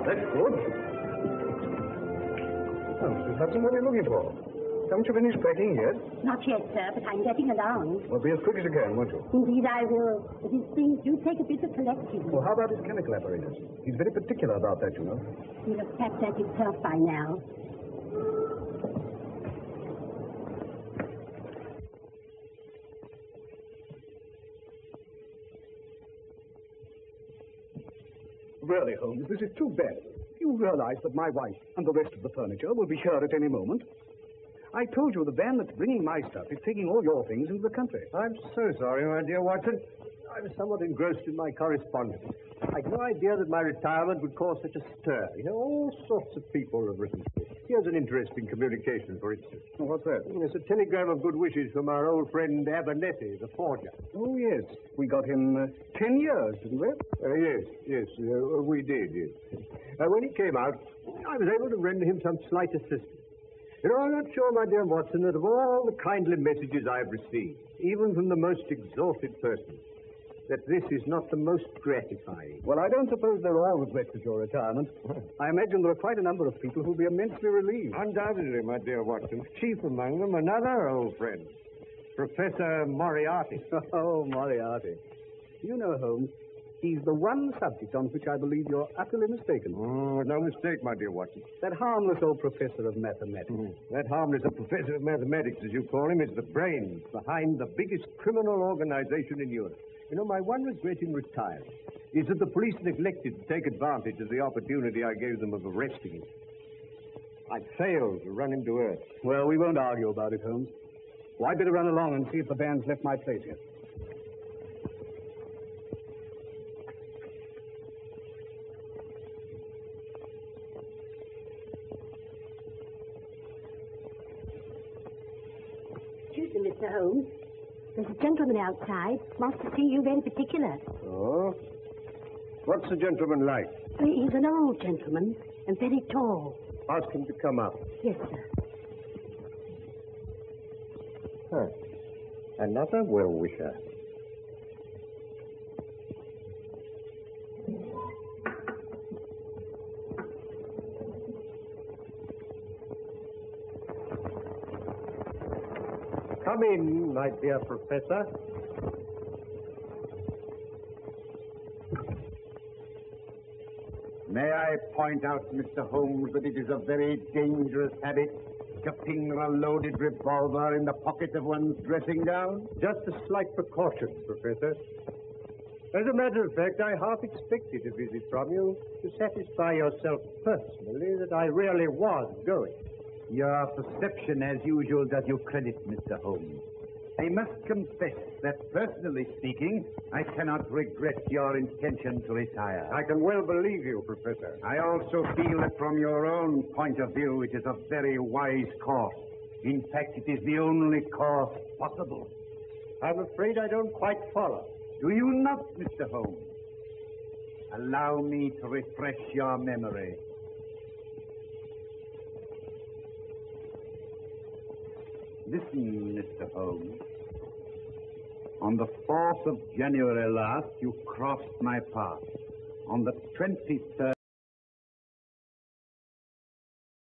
That's good. Oh, Mrs. Hudson, what are you looking for? Haven't you finished packing yet? Not yet, sir, but I'm getting along. Well, be as quick as you can, won't you? Indeed, I will. But these things do take a bit of collecting. Well, how about his chemical apparatus? He's very particular about that, you know. He'll have packed that himself by now. Really, Holmes, this is too bad. You realize that my wife and the rest of the furniture will be here at any moment. I told you the van that's bringing my stuff is taking all your things into the country. I'm so sorry, my dear Watson. I was somewhat engrossed in my correspondence. I'd no idea that my retirement would cause such a stir. You know, all sorts of people have written to me. Here's an interesting communication, for instance. Oh, what's that? It's a telegram of good wishes from our old friend Abernethy, the forger. Oh, yes. We got him 10 years, didn't we? Yes, we did, yes. When he came out, I was able to render him some slight assistance. You know, I'm not sure, my dear Watson, that of all the kindly messages I've received, even from the most exalted persons, that this is not the most gratifying. Well, I don't suppose they're all regrets at your retirement. I imagine there are quite a number of people who'll be immensely relieved. Undoubtedly, my dear Watson. Chief among them, another old friend, Professor Moriarty. Oh, Moriarty. You know, Holmes, he's the one subject on which I believe you're utterly mistaken. Oh, no mistake, my dear Watson. That harmless old professor of mathematics. That harmless professor of mathematics, as you call him, is the brains behind the biggest criminal organization in Europe. You know, my one regret in retiring is that the police neglected to take advantage of the opportunity I gave them of arresting him. I failed to run him to earth. Well, we won't argue about it, Holmes. Well, I'd better run along and see if the band's left my place yet. Excuse me, Mr. Holmes. There's a gentleman outside. Wants to see you very particular. Oh? What's the gentleman like? He's an old gentleman and very tall. Ask him to come up. Yes, sir. Another well-wisher. Come in, my dear Professor. May I point out, Mr. Holmes, that it is a very dangerous habit to finger a loaded revolver in the pocket of one's dressing gown? Just a slight precaution, Professor. As a matter of fact, I half expected a visit from you to satisfy yourself personally that I really was going. Your perception, as usual, does you credit, Mr. Holmes. I must confess that, personally speaking, I cannot regret your intention to retire. I can well believe you, Professor. I also feel that from your own point of view, it is a very wise course. In fact, it is the only course possible. I'm afraid I don't quite follow. Do you not, Mr. Holmes? Allow me to refresh your memory. Listen, Mr. Holmes. On the 4th of January last, you crossed my path. On the 23rd...